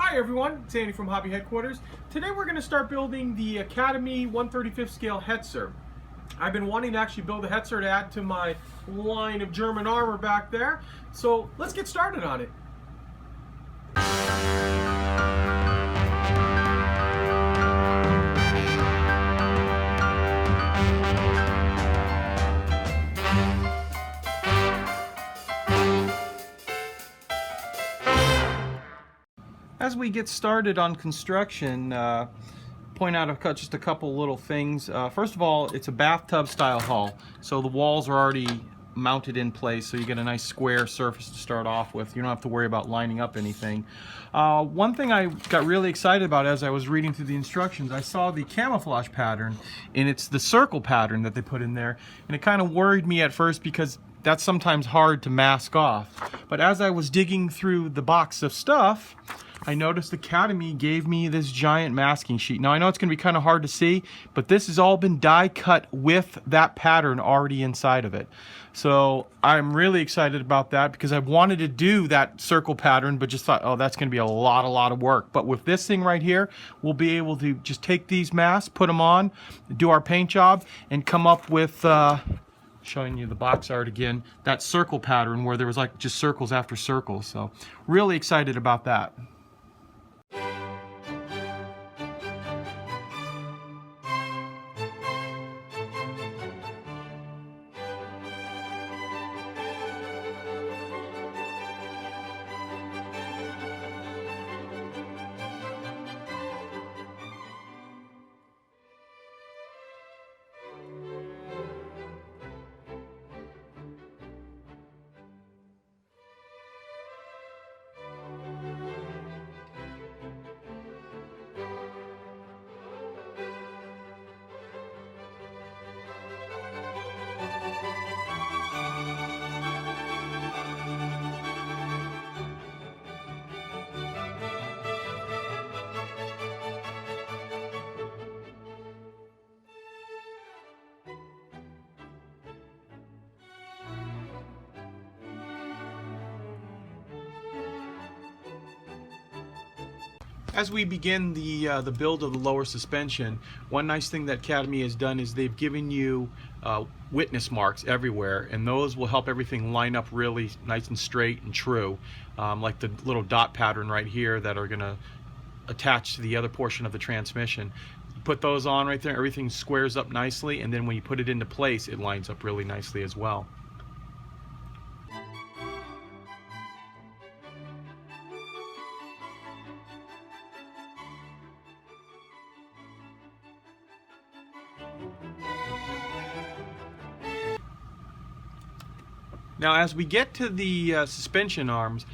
Hi everyone, it's Andy from Hobby Headquarters. Today we're going to start building the Academy 1/35 scale Hetzer. I've been wanting to actually build a Hetzer to add to my line of German armor back there, so let's get started on it. As we get started on construction, point out just a couple little things. First of all, it's a bathtub style hull, so the walls are already mounted in place, so you get a nice square surface to start off with. You don't have to worry about lining up anything. One thing I got really excited about as I was reading through the instructions, I saw the camouflage pattern, and it's the circle pattern that they put in there, and it kind of worried me at first because that's sometimes hard to mask off. But as I was digging through the box of stuff, I noticed Academy gave me this giant masking sheet. Now I know it's going to be kind of hard to see, but this has all been die cut with that pattern already inside of it. So I'm really excited about that because I wanted to do that circle pattern, but just thought, oh, that's going to be a lot of work. But with this thing right here, we'll be able to just take these masks, put them on, do our paint job, and come up with showing you the box art again, that circle pattern where there was like just circles after circles. So really excited about that. As we begin the build of the lower suspension, one nice thing that Academy has done is they've given you witness marks everywhere, and those will help everything line up really nice and straight and true, like the little dot pattern right here that are going to attach to the other portion of the transmission. You put those on right there, everything squares up nicely, and then when you put it into place, it lines up really nicely as well. Now as we get to the suspension arms,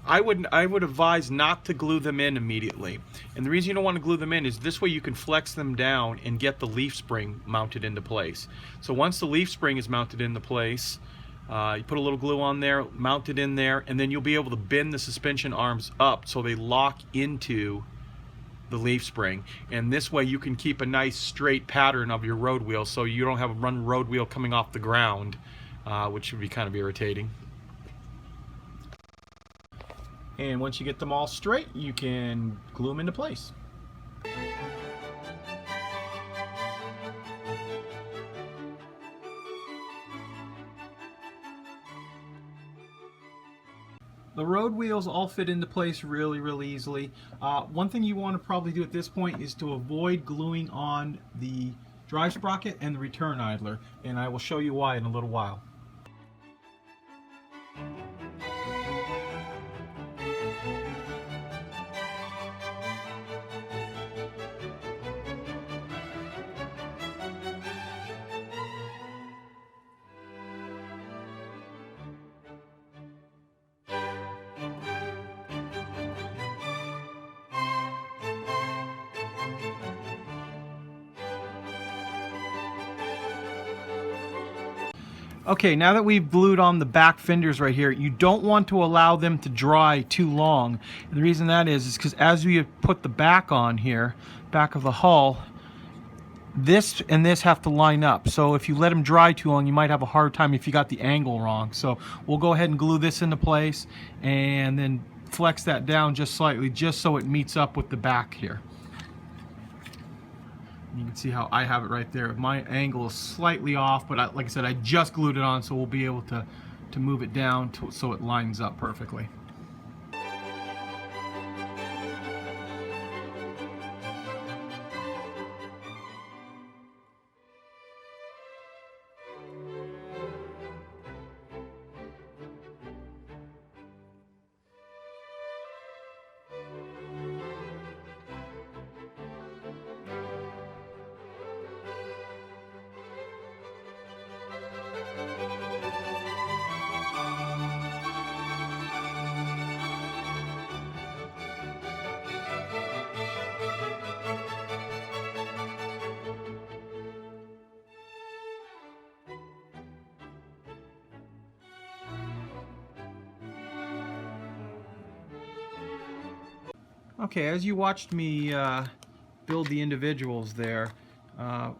I would advise not to glue them in immediately. And the reason you don't want to glue them in is this way you can flex them down and get the leaf spring mounted into place. So once the leaf spring is mounted into place, you put a little glue on there, mount it in there, and then you'll be able to bend the suspension arms up so they lock into the leaf spring. And this way you can keep a nice straight pattern of your road wheel so you don't have a run road wheel coming off the ground, which would be kind of irritating. And once you get them all straight, you can glue them into place. The road wheels all fit into place really easily. One thing you want to probably do at this point is to avoid gluing on the drive sprocket and the return idler, and I will show you why in a little while. Okay, now that we've glued on the back fenders right here, you don't want to allow them to dry too long. And the reason that is because as we put the back on here, back of the hull, this and this have to line up. So if you let them dry too long, you might have a hard time if you got the angle wrong. So we'll go ahead and glue this into place and then flex that down just slightly, just so it meets up with the back here. You can see how I have it right there. My angle is slightly off, but like I said, I just glued it on, so we'll be able to move it down so it lines up perfectly. Okay, as you watched me build the individuals there, what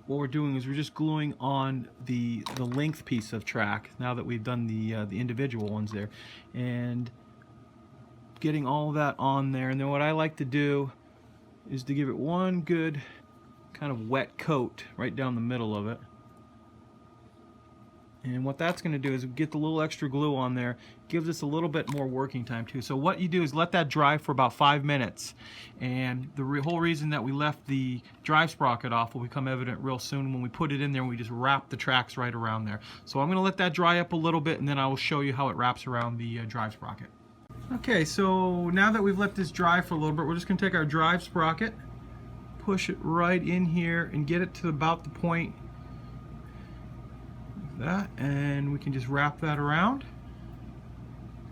we're doing is we're just gluing on the length piece of track now that we've done the individual ones there, and getting all that on there. And then what I like to do is to give it one good kind of wet coat right down the middle of it. And what that's going to do is get the little extra glue on there, gives us a little bit more working time too. So what you do is let that dry for about 5 minutes. And the whole reason that we left the drive sprocket off will become evident real soon when we put it in there and we just wrap the tracks right around there. So I'm going to let that dry up a little bit, and then I will show you how it wraps around the drive sprocket. Okay, so now that we've let this dry for a little bit, we're just going to take our drive sprocket, push it right in here and get it to about the point that, and we can just wrap that around.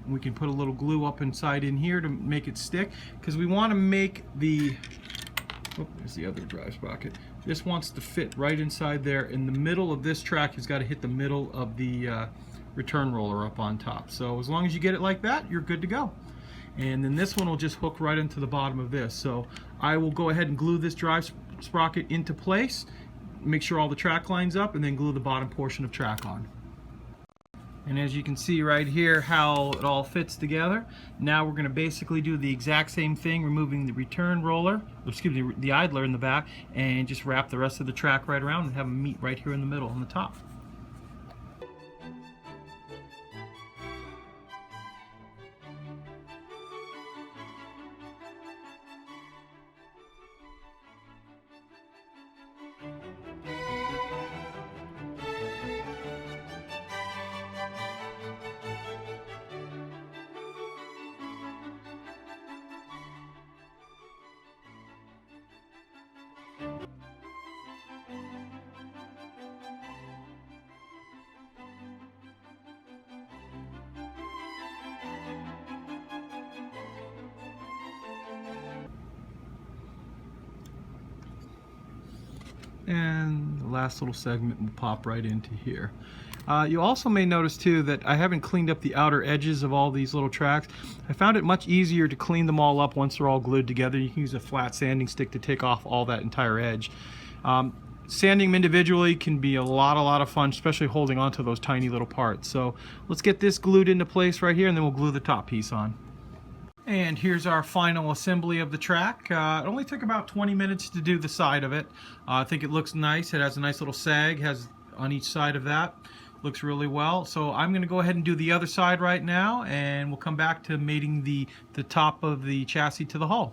We can put a little glue up inside in here to make it stick, because we want to make the, oh, there's the other drive sprocket. This wants to fit right inside there. In the middle of this track has got to hit the middle of the return roller up on top. So as long as you get it like that, you're good to go. And then this one will just hook right into the bottom of this. So I will go ahead and glue this drive sprocket into place, make sure all the track lines up, and then glue the bottom portion of track on. And as you can see right here how it all fits together, now we're going to basically do the exact same thing, removing the return roller, excuse me, the idler in the back, and just wrap the rest of the track right around and have them meet right here in the middle on the top. And the last little segment will pop right into here. You also may notice too that I haven't cleaned up the outer edges of all these little tracks. I found it much easier to clean them all up once they're all glued together. You can use a flat sanding stick to take off all that entire edge. Sanding them individually can be a lot of fun, especially holding on to those tiny little parts. So let's get this glued into place right here, and then we'll glue the top piece on. And here's our final assembly of the track. It only took about 20 minutes to do the side of it. I think it looks nice. It has a nice little sag has on each side of that. Looks really well. So I'm going to go ahead and do the other side right now, and we'll come back to mating the top of the chassis to the hull.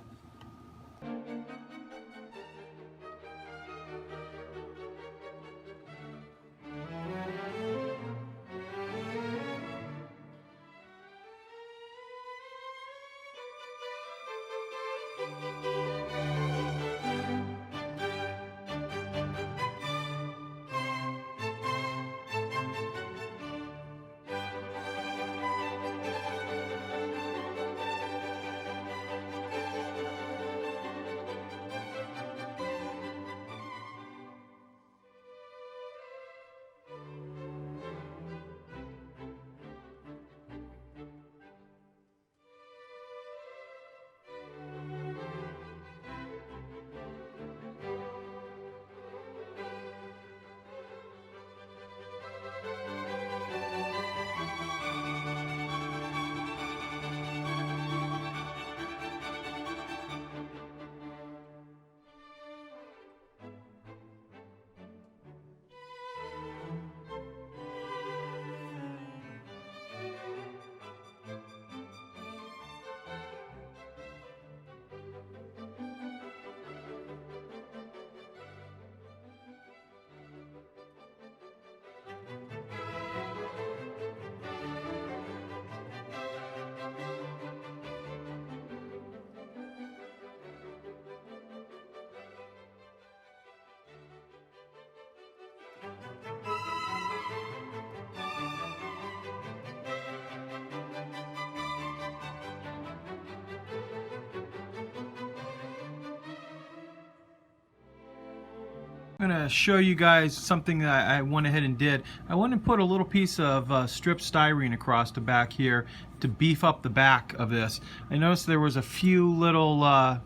I'm going to show you guys something that I went ahead and did. I went and put a little piece of strip styrene across the back here to beef up the back of this. I noticed there was a few little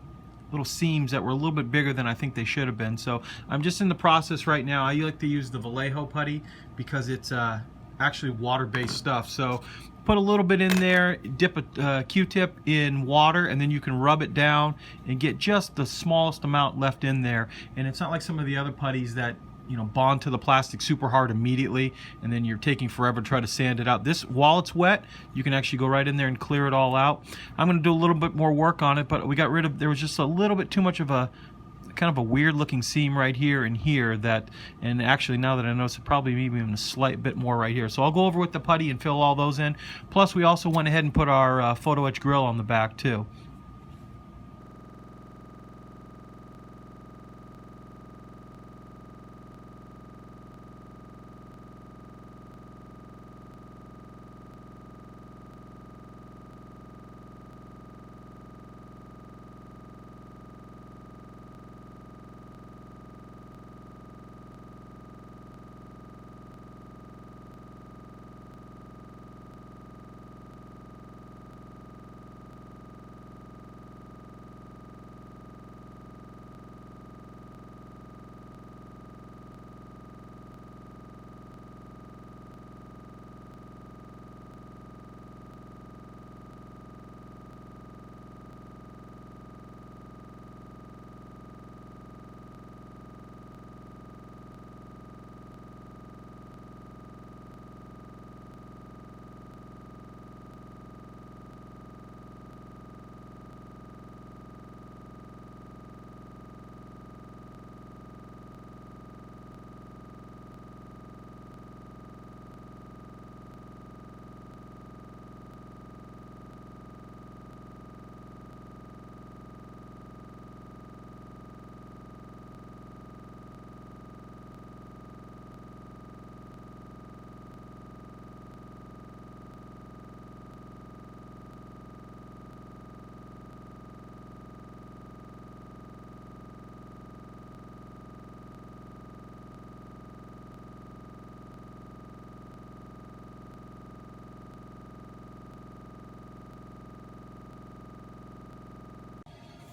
seams that were a little bit bigger than I think they should have been. So I'm just in the process right now. I like to use the Vallejo putty because it's actually water-based stuff. So put a little bit in there, dip a Q-tip in water, and then you can rub it down and get just the smallest amount left in there. And it's not like some of the other putties that, you know, bond to the plastic super hard immediately, and then you're taking forever to try to sand it out. This, while it's wet, you can actually go right in there and clear it all out. I'm going to do a little bit more work on it, but we got rid of, there was just a little bit too much of a kind of a weird looking seam right here and here, that, and actually now that I notice it, probably maybe even a slight bit more right here. So I'll go over with the putty and fill all those in. Plus we also went ahead and put our photo etch grill on the back too.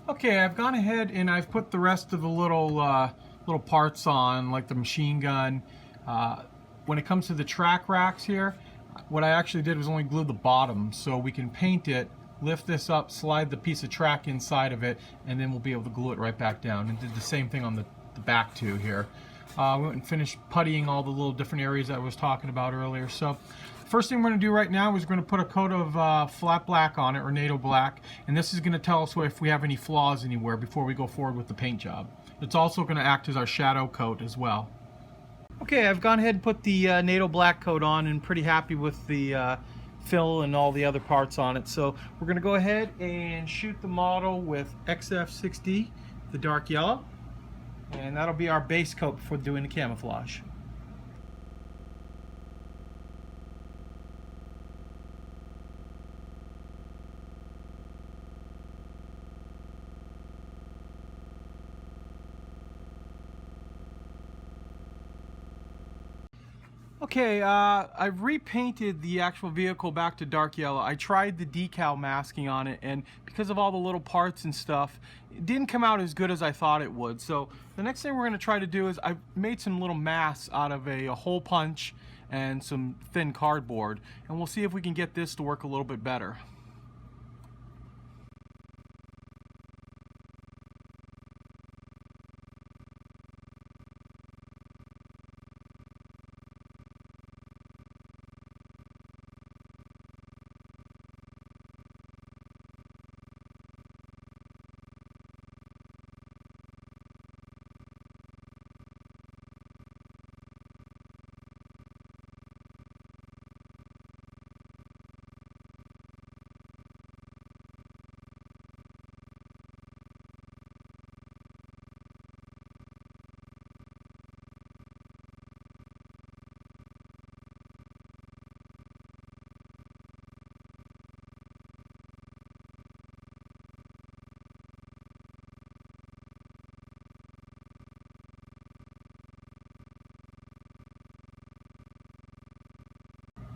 Okay, I've gone ahead and I've put the rest of the little parts on, like the machine gun. When it comes to the track racks here, what I actually did was only glue the bottom so we can paint it, lift this up, slide the piece of track inside of it, and then we'll be able to glue it right back down. And did the same thing on the back too here. We went and finished puttying all the little different areas that I was talking about earlier. So first thing we're going to do right now is we're going to put a coat of flat black on it, or NATO black, and this is going to tell us if we have any flaws anywhere before we go forward with the paint job. It's also going to act as our shadow coat as well. Okay, I've gone ahead and put the NATO black coat on, and pretty happy with the fill and all the other parts on it. So we're going to go ahead and shoot the model with XF60, the dark yellow, and that'll be our base coat for doing the camouflage. Okay, I've repainted the actual vehicle back to dark yellow. I tried the decal masking on it, and because of all the little parts and stuff, it didn't come out as good as I thought it would. So the next thing we're going to try to do is I've made some little masks out of a hole punch and some thin cardboard, and we'll see if we can get this to work a little bit better.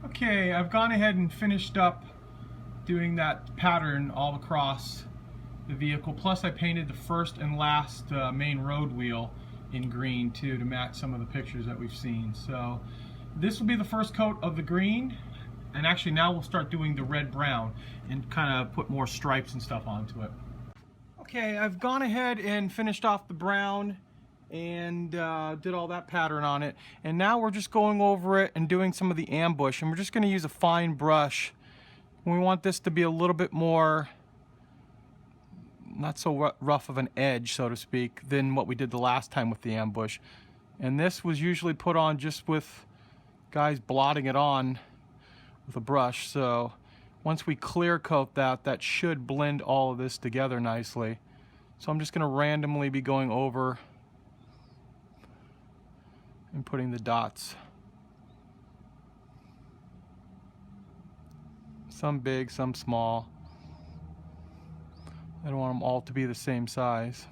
Okay, I've gone ahead and finished up doing that pattern all across the vehicle, plus I painted the first and last main road wheel in green too to match some of the pictures that we've seen. So this will be the first coat of the green, and actually now we'll start doing the red-brown and kind of put more stripes and stuff onto it. Okay, I've gone ahead and finished off the brown and did all that pattern on it, and now we're just going over it and doing some of the ambush, and we're just going to use a fine brush. We want this to be a little bit more not so rough of an edge, so to speak, than what we did the last time with the ambush. And this was usually put on just with guys blotting it on with a brush. So once we clear coat that, that should blend all of this together nicely. So I'm just going to randomly be going over and putting the dots. Some big, some small. I don't want them all to be the same size.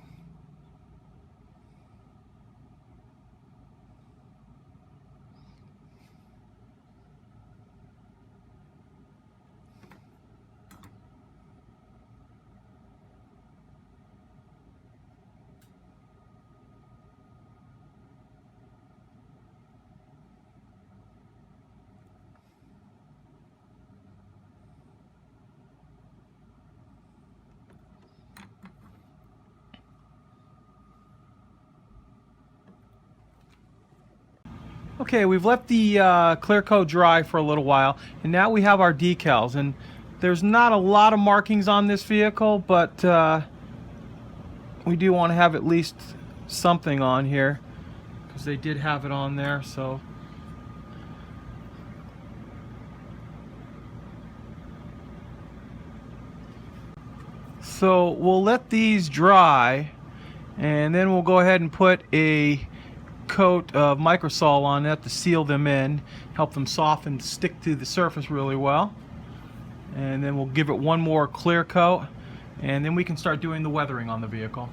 Okay, we've let the clear coat dry for a little while, and now we have our decals. And there's not a lot of markings on this vehicle, but we do want to have at least something on here because they did have it on there. So we'll let these dry, and then we'll go ahead and put a coat of microsol on that to seal them in, help them soften, stick to the surface really well. And then we'll give it one more clear coat, and then we can start doing the weathering on the vehicle.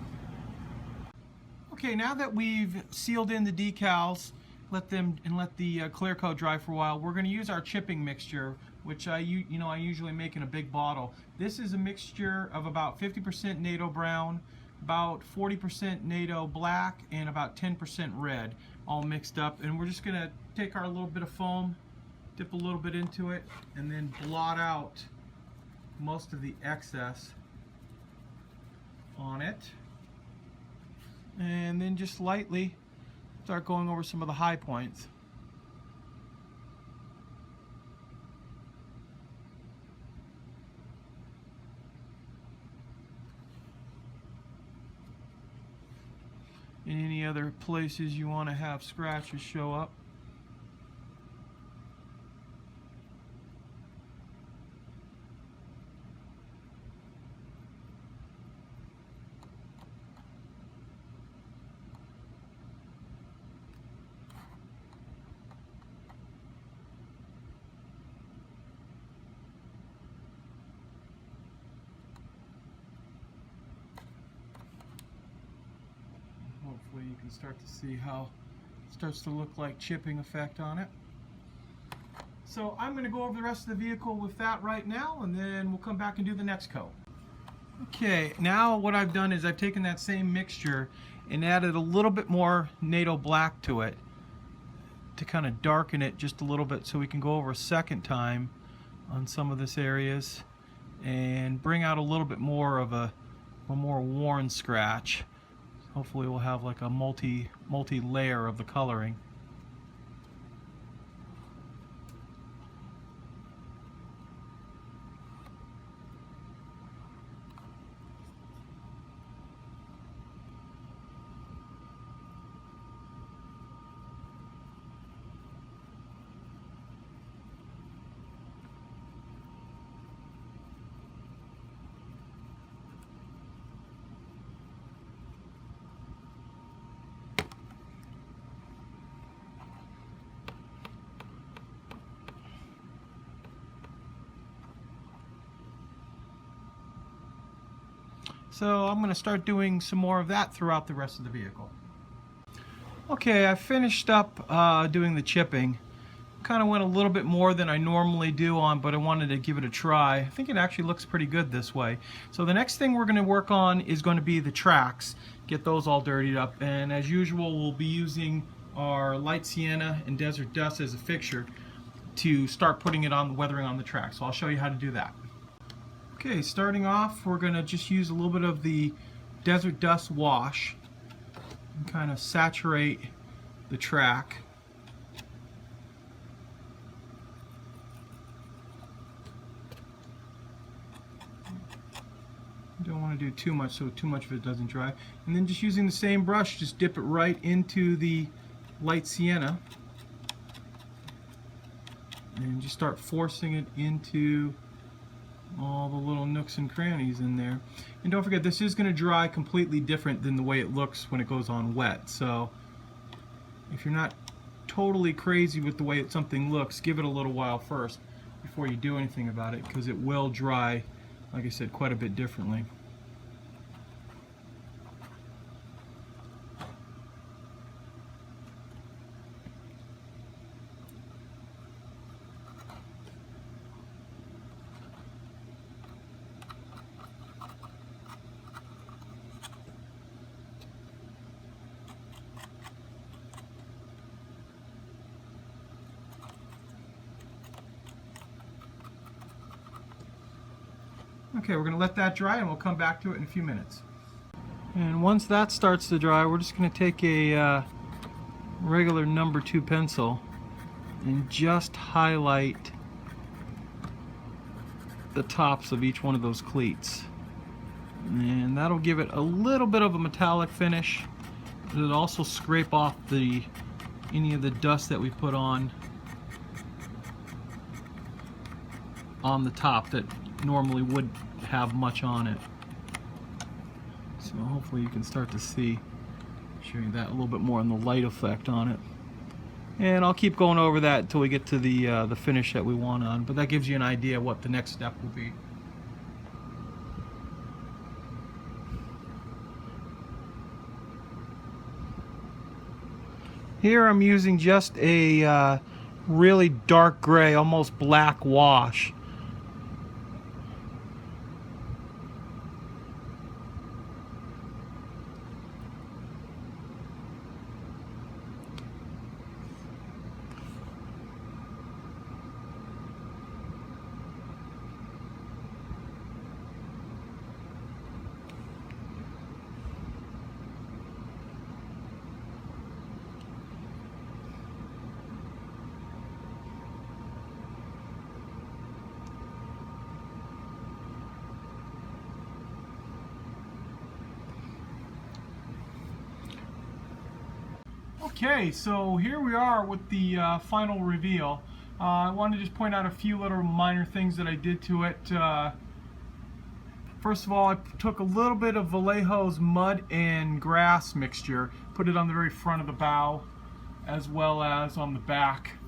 Okay, now that we've sealed in the decals, let the clear coat dry for a while, we're going to use our chipping mixture, which I usually make in a big bottle. This is a mixture of about 50% NATO brown, about 40% NATO black, and about 10% red, all mixed up. And we're just going to take our little bit of foam, dip a little bit into it, and then blot out most of the excess on it. And then just lightly start going over some of the high points. And any other places you want to have scratches show up. Hopefully you can start to see how it starts to look like chipping effect on it. So I'm going to go over the rest of the vehicle with that right now, and then we'll come back and do the next coat. Okay, now what I've done is I've taken that same mixture and added a little bit more NATO black to it to kind of darken it just a little bit, so we can go over a second time on some of this areas and bring out a little bit more of a more worn scratch. Hopefully we'll have like a multi-layer of the coloring. So I'm going to start doing some more of that throughout the rest of the vehicle. Okay, I finished up doing the chipping. Kind of went a little bit more than I normally do on, but I wanted to give it a try. I think it actually looks pretty good this way. So the next thing we're going to work on is going to be the tracks. Get those all dirtied up, and as usual we'll be using our light sienna and desert dust as a fixture to start putting it on the weathering on the track. So I'll show you how to do that. Okay, starting off we're going to just use a little bit of the desert dust wash and kind of saturate the track. Don't want to do too much so too much of it doesn't dry. And then just using the same brush, just dip it right into the light sienna and just start forcing it into all the little nooks and crannies in there. And don't forget, this is going to dry completely different than the way it looks when it goes on wet. So if you're not totally crazy with the way something looks, give it a little while first before you do anything about it, because it will dry, like I said, quite a bit differently. Okay, we're going to let that dry and we'll come back to it in a few minutes. And once that starts to dry, we're just going to take a regular number 2 pencil and just highlight the tops of each one of those cleats. And that'll give it a little bit of a metallic finish. It'll also scrape off any of the dust that we put on the top that normally would have much on it. So hopefully you can start to see, show you that a little bit more in the light effect on it. And I'll keep going over that until we get to the finish that we want on, but that gives you an idea what the next step will be. Here I'm using just a really dark gray, almost black wash. Okay, so here we are with the final reveal. I wanted to just point out a few little minor things that I did to it. First of all, I took a little bit of Vallejo's mud and grass mixture, put it on the very front of the bow, as well as on the back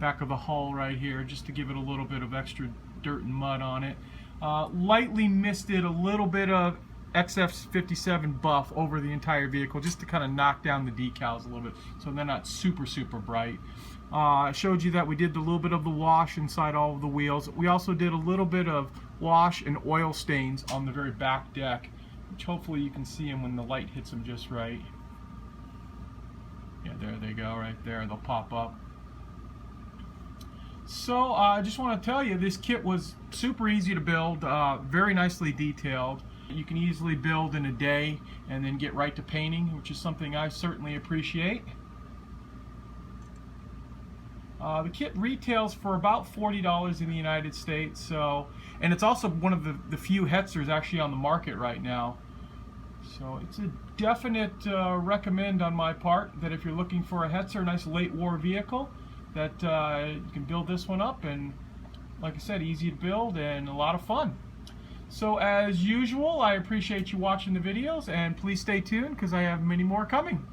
of the hull right here, just to give it a little bit of extra dirt and mud on it. Lightly misted a little bit of XF57 buff over the entire vehicle, just to kind of knock down the decals a little bit so they're not super bright. I showed you that we did a little bit of the wash inside all of the wheels. We also did a little bit of wash and oil stains on the very back deck, which hopefully you can see them when the light hits them just right. Yeah, there they go right there. They'll pop up. So I just want to tell you, this kit was super easy to build, very nicely detailed. You can easily build in a day and then get right to painting, which is something I certainly appreciate. The kit retails for about $40 in the United States, and it's also one of the few Hetzers actually on the market right now. So it's a definite recommend on my part that if you're looking for a Hetzer, nice late war vehicle, that you can build this one up, and like I said, easy to build and a lot of fun. So as usual, I appreciate you watching the videos, and please stay tuned because I have many more coming.